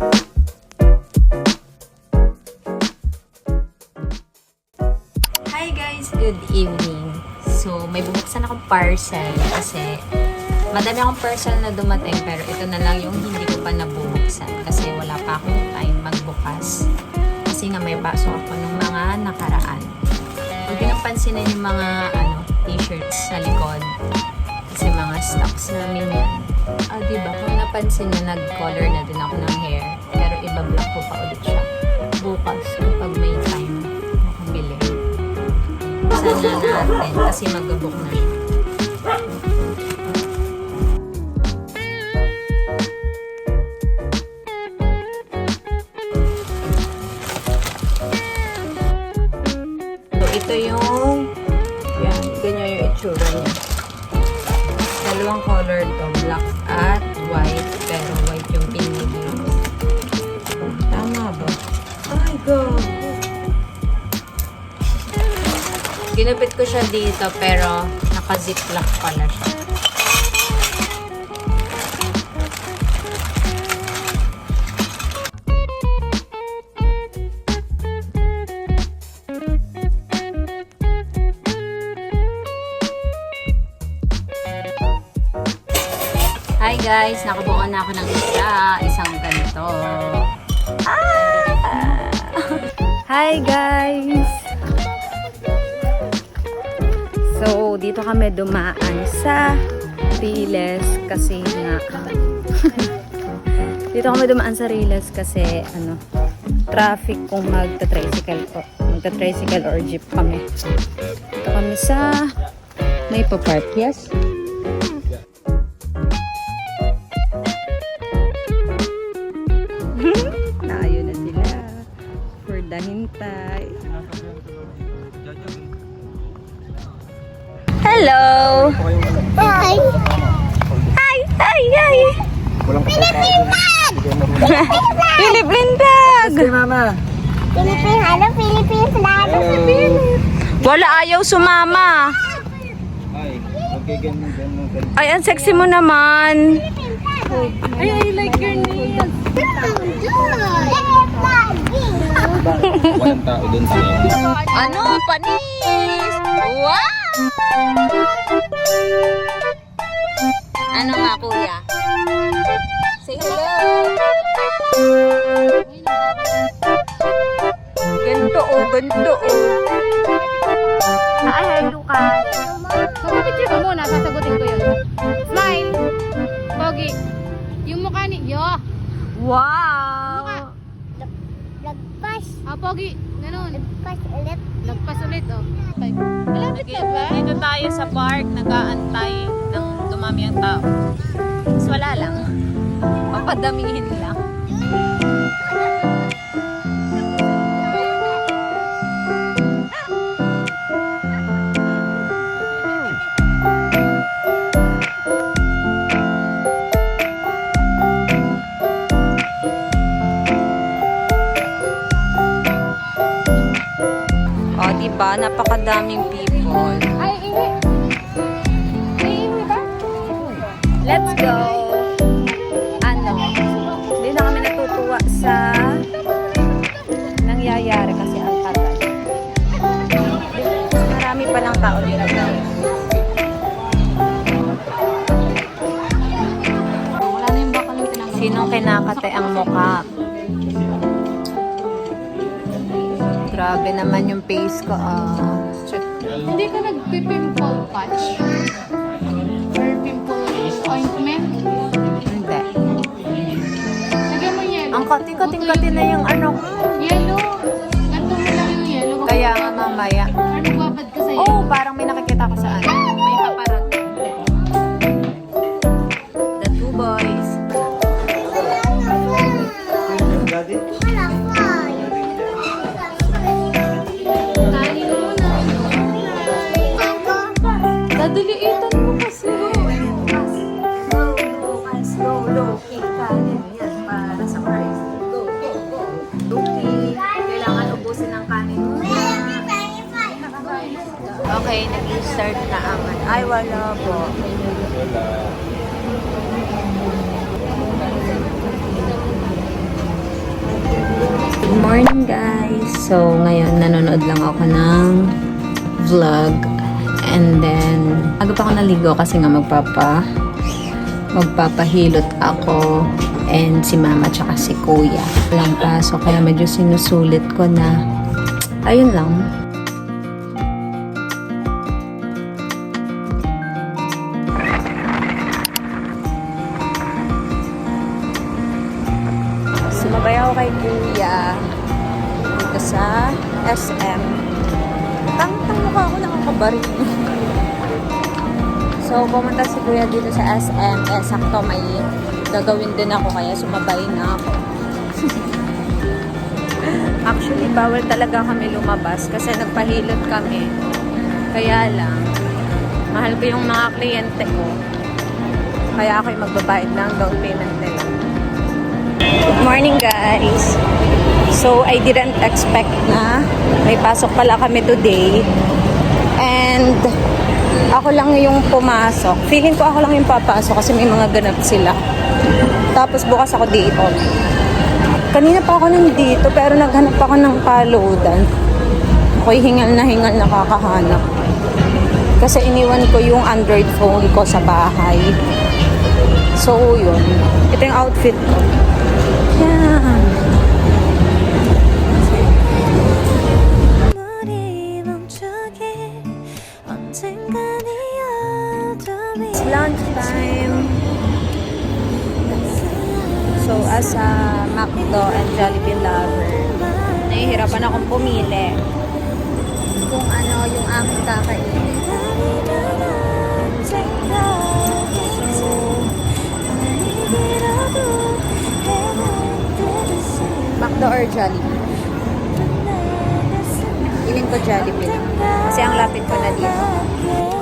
Hi guys! Good evening. So, may bubuksan akong parcel kasi madami akong parcel na dumating pero ito na lang yung hindi ko pa nabubuksan kasi wala pa akong time magbukas. Kasi nga may pasok ako ng mga nakaraan. Huwag nyo pansinin yung mga t-shirts sa likod kasi mga stocks namin yan. Diba? Kung napansin nyo, nag-color na din ako ng hair pero iba-black ko pa ulit siya bukas kapag may time makabili. Sana natin kasi mag-book na siya. So, ito yung yan, ganyan yung itsura niya. Dalawang color to, black at white, pero white yung pinili ko. Tama ba? Ay, go! Ginupit ko siya dito pero naka-ziplock pala siya. Hi guys! Nakabuo na ako ng isang ganito. Hi guys! So, dito kami dumaan sa Riles kasi nga dito kami dumaan sa Riles kasi traffic kung magta-tricycle or jeep kami. Dito kami sa may pa-park, yes? Naayon na sila for the hintay. Hello! Hi! Hi! Hi! Hi! Philippine flag! Philippine flag! Hey, Mama! Philippine flag! Wala, ayaw sumama. Ay, ang sexy mo naman. Ay, I like your nails. Walang tao dun sa Ano? Panis! Wow! Ano nga, kuya? Say hello! Ganto oh, ganto oh. Hi, Lucas. Magpapicture ka muna, sasagutin ko yun. Smile! Pogi. Yung mukha ni... Yo! Wow! Mukha. Lagpas! Pogi. Ganun. Lagpas ulit! Lagpas ulit, oh. Malapit na ba? Dito tayo sa park, nag-aantay ng dumami ang tao. Mas wala lang. Papadamihin lang. Diba? Napakadaming people. Ay, iwi. Ay, iwi ba? Let's go! Hindi na kami natutuwa sa nangyayari kasi ang tagal. Marami palang tao dito guys. Wala na yung bakal yung pinang... Sinong kinakate ang mukha? Grabe naman yung face ko. Hindi ka nagpipimple patch? Or pimple ointment? Hindi. Lagyan mo yellow. Ang kati-kati na yung Yellow. Ganto mo lang yung yellow. Kaya nga mamaya. Or nagbabad ka sa Oh, yellow. parang may nakikita ko sa may paparat. The two boys. Dadaliitan mo kasi. Go. Yan, para sa price. Go. Luki. Kailangan ubusin ang kanin mo. Okay, nag-start na ang... Ay, wala po. guys! So, ngayon nanonood lang ako ng vlog. And then, aga pa ako naligo kasi nga magpapahilot ako and si mama tsaka si kuya. Walang pasok kaya medyo sinusulit ko na. Ayun lang. Sumabay ako kay kuya dito sa SM. Tang mukha ako nakakabarin. So, pumunta si kuya dito sa SM. Sakto may gagawin din ako kaya sumabay na ako. Actually, bawal talaga kami lumabas kasi nagpahilot kami. Kaya lang, mahal ko yung mga kliyente ko. Kaya ako'y magbabayad ng down payment nila. Good morning, guys! So, I didn't expect na may pasok pala kami today. And, ako lang yung pumasok. Feeling ko ako lang yung papasok kasi may mga ganap sila. Tapos, bukas ako dito. Kanina pa ako nandito pero naghanap ako ng paloadan. Ako'y hingal na nakakahanap. Kasi iniwan ko yung Android phone ko sa bahay. So, yun. Ito yung outfit ko. Yeah. It's lunchtime. So, as a McDo and Jollibee lover, nahihirapan akong pumili kung ano yung aking kakainin. So, McDo or Jollibee? Iling ko Jollibee lang. Kasi ang lapit ko na dito.